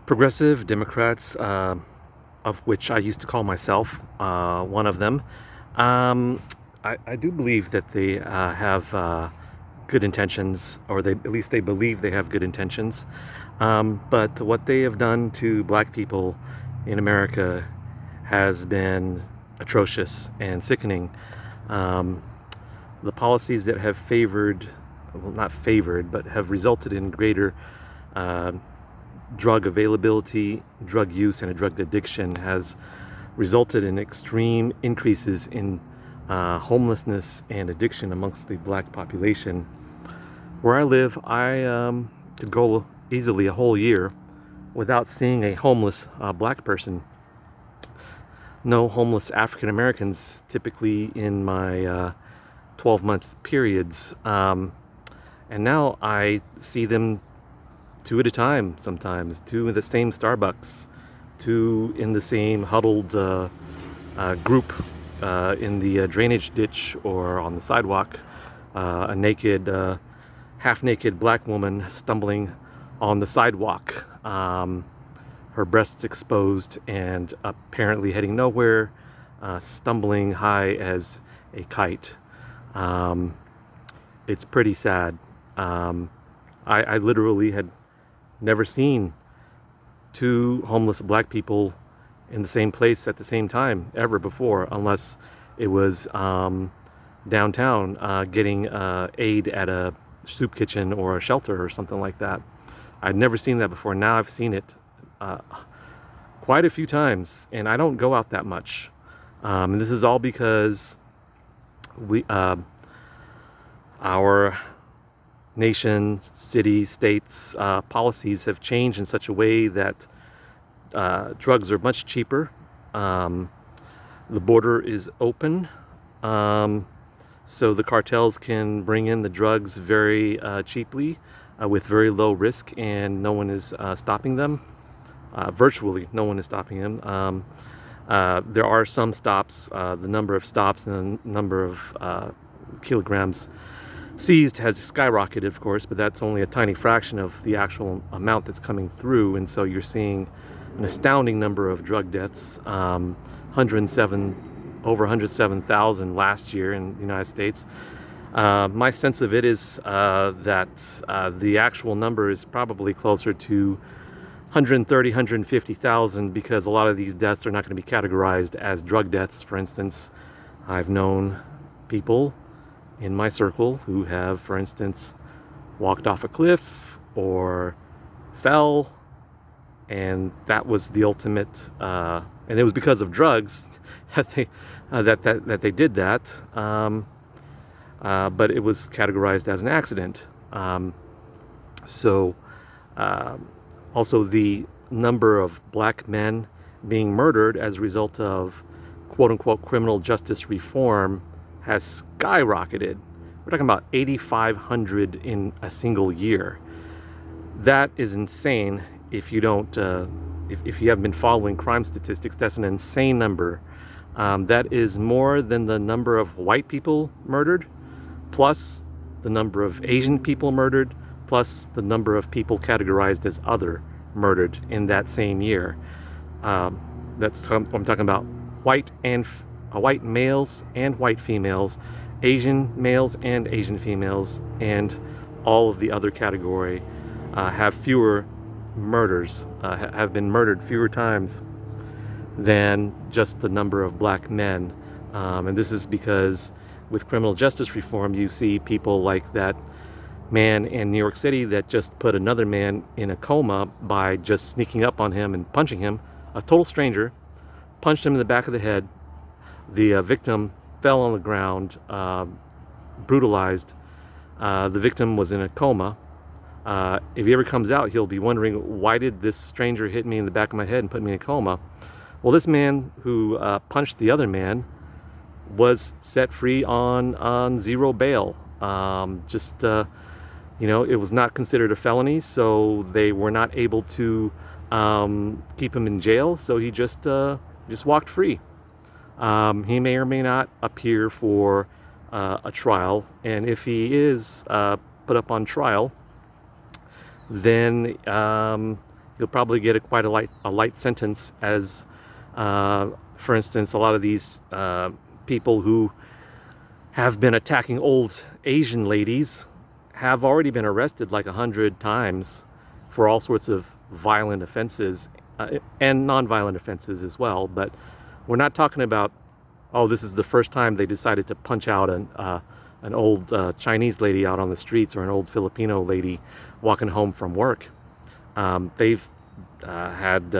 Progressive Democrats, of which I used to call myself one of them, um, I do believe that they have good intentions, or at least they believe they have good intentions. But what they have done to black people in America has been atrocious and sickening. Um, the policies that have favored, well, not favored, but have resulted in greater uh, drug availability, drug use, and a drug addiction has resulted in extreme increases in homelessness and addiction amongst the black population. Where I live, I could go easily a whole year without seeing a homeless black person. No homeless African Americans typically in my 12-month periods. And now I see them two at a time sometimes, two in the same Starbucks, two in the same huddled group in the drainage ditch or on the sidewalk, a naked, half-naked black woman stumbling on the sidewalk, her breasts exposed and apparently heading nowhere, stumbling high as a kite. Um, it's pretty sad. I literally had never seen two homeless black people in the same place at the same time ever before, unless it was downtown getting aid at a soup kitchen or a shelter or something like that. I'd never seen that before. Now I've seen it uh, quite a few times, and I don't go out that much. And this is all because we, our nations, cities, states, policies have changed in such a way that drugs are much cheaper. The border is open, so the cartels can bring in the drugs very cheaply with very low risk, and no one is stopping them. Virtually, no one is stopping them. There are some stops. The number of stops and the number of kilograms seized has skyrocketed, of course, but that's only a tiny fraction of the actual amount that's coming through. And so you're seeing an astounding number of drug deaths, 107, over 107,000 last year in the United States. My sense of it is that the actual number is probably closer to 130, 150,000, because a lot of these deaths are not going to be categorized as drug deaths. For instance, I've known people in my circle who have, for instance, walked off a cliff or fell, and that was the ultimate, and it was because of drugs that they did that, but it was categorized as an accident. So also the number of black men being murdered as a result of quote-unquote criminal justice reform has skyrocketed. We're talking about 8,500 in a single year. That is insane. If you don't, if you haven't been following crime statistics, that's an insane number. That is more than the number of white people murdered, plus the number of Asian people murdered, plus the number of people categorized as other murdered in that same year. That's what I'm talking about. White males and white females, Asian males and Asian females, and all of the other category have fewer murders, have been murdered fewer times than just the number of black men. And this is because with criminal justice reform, you see people like that man in New York City that just put another man in a coma by just sneaking up on him and punching him, a total stranger, punched him in the back of the head. The victim fell on the ground, brutalized. The victim was in a coma. If he ever comes out, he'll be wondering, why did this stranger hit me in the back of my head and put me in a coma? Well, this man who punched the other man was set free on zero bail. It was not considered a felony, so they were not able to keep him in jail. So he just walked free. He may or may not appear for a trial, and if he is put up on trial, then you'll probably get quite a light sentence, as for instance, a lot of these people who have been attacking old Asian ladies have already been arrested like 100 times for all sorts of violent offenses, and non-violent offenses as well. But we're not talking about, oh, this is the first time they decided to punch out an old Chinese lady out on the streets, or an old Filipino lady walking home from work. They've had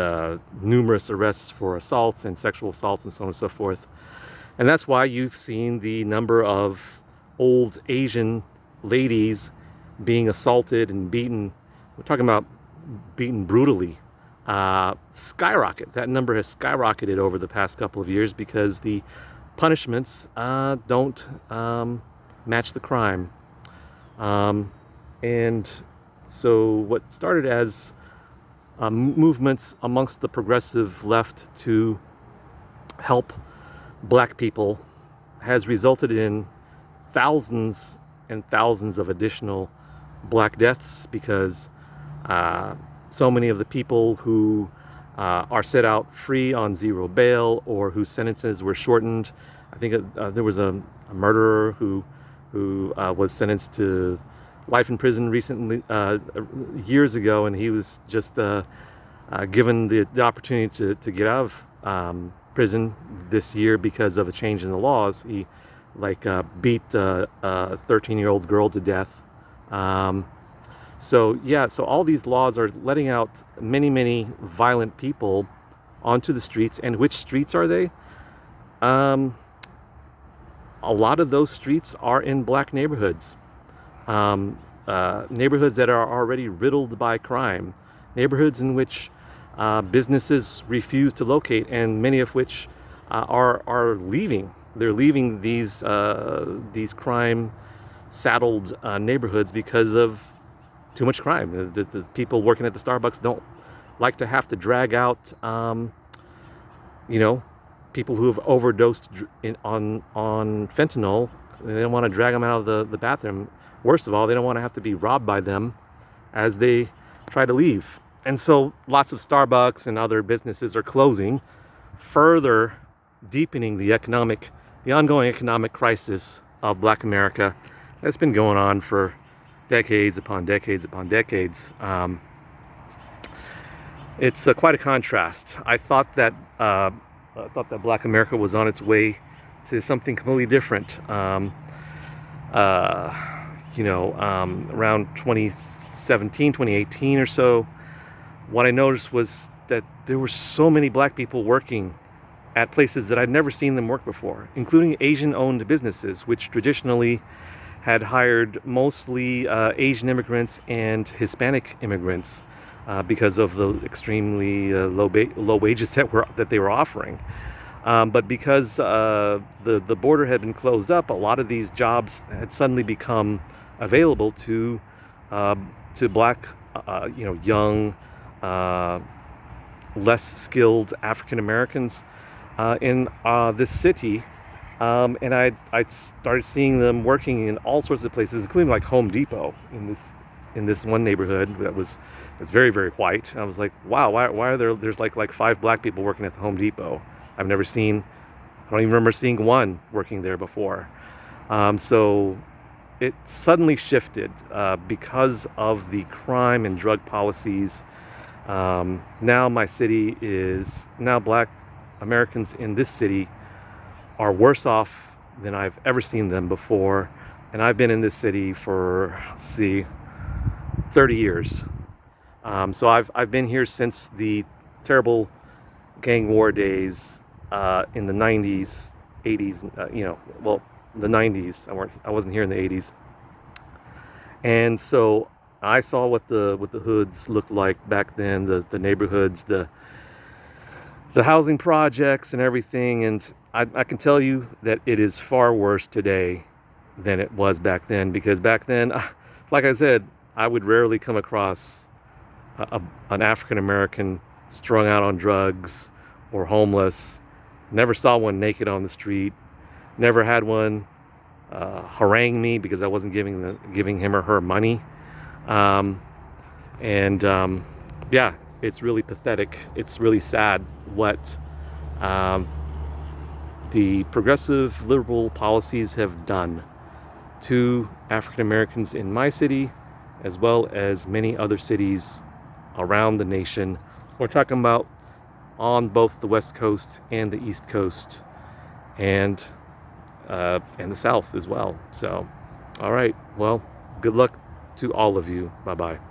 numerous arrests for assaults and sexual assaults and so on and so forth. And that's why you've seen the number of old Asian ladies being assaulted and beaten. We're talking about beaten brutally. Skyrocket. That number has skyrocketed over the past couple of years because the punishments don't match the crime. And so what started as movements amongst the progressive left to help black people has resulted in thousands and thousands of additional black deaths, because so many of the people who are set out free on zero bail, or whose sentences were shortened. I think there was a murderer who was sentenced to life in prison recently, years ago, and he was just given the opportunity to get out of prison this year because of a change in the laws. He beat a 13-year-old girl to death. So all these laws are letting out many violent people onto the streets. And which streets are they? A lot of those streets are in black neighborhoods. Neighborhoods that are already riddled by crime. Neighborhoods in which businesses refuse to locate, and many of which are leaving. They're leaving these crime-saddled neighborhoods because of too much crime. The people working at the Starbucks don't like to have to drag out, people who have overdosed on fentanyl. They don't want to drag them out of the bathroom. Worst of all, they don't want to have to be robbed by them as they try to leave. And so lots of Starbucks and other businesses are closing, further deepening the ongoing economic crisis of Black America that's been going on for decades upon decades upon decades. It's quite a contrast. I thought that Black America was on its way to something completely different. Around 2017, 2018 or so, what I noticed was that there were so many black people working at places that I'd never seen them work before, including Asian-owned businesses, which traditionally had hired mostly Asian immigrants and Hispanic immigrants because of the extremely low wages that they were offering. But because the border had been closed up, a lot of these jobs had suddenly become available to black, young, less skilled African Americans in this city. And I started seeing them working in all sorts of places, including like Home Depot in this one neighborhood that was very, very white. And I was like, wow, why are there's like 5 black people working at the Home Depot? I don't even remember seeing one working there before. So it suddenly shifted because of the crime and drug policies. Now Black Americans in this city are worse off than I've ever seen them before. And I've been in this city for, 30 years. So I've been here since the terrible gang war days in the 90s, 80s, the 90s. I wasn't here in the 80s. And so I saw what the hoods looked like back then, the neighborhoods, the housing projects and everything. And I can tell you that it is far worse today than it was back then, because back then, like I said, I would rarely come across an African American strung out on drugs or homeless. Never saw one naked on the street. Never had one harangue me because I wasn't giving him or her money. it's really pathetic. It's really sad what um, the progressive liberal policies have done to African Americans in my city, as well as many other cities around the nation. We're talking about on both the West Coast and the East Coast, and the South as well. So, all right. Well, good luck to all of you. Bye bye.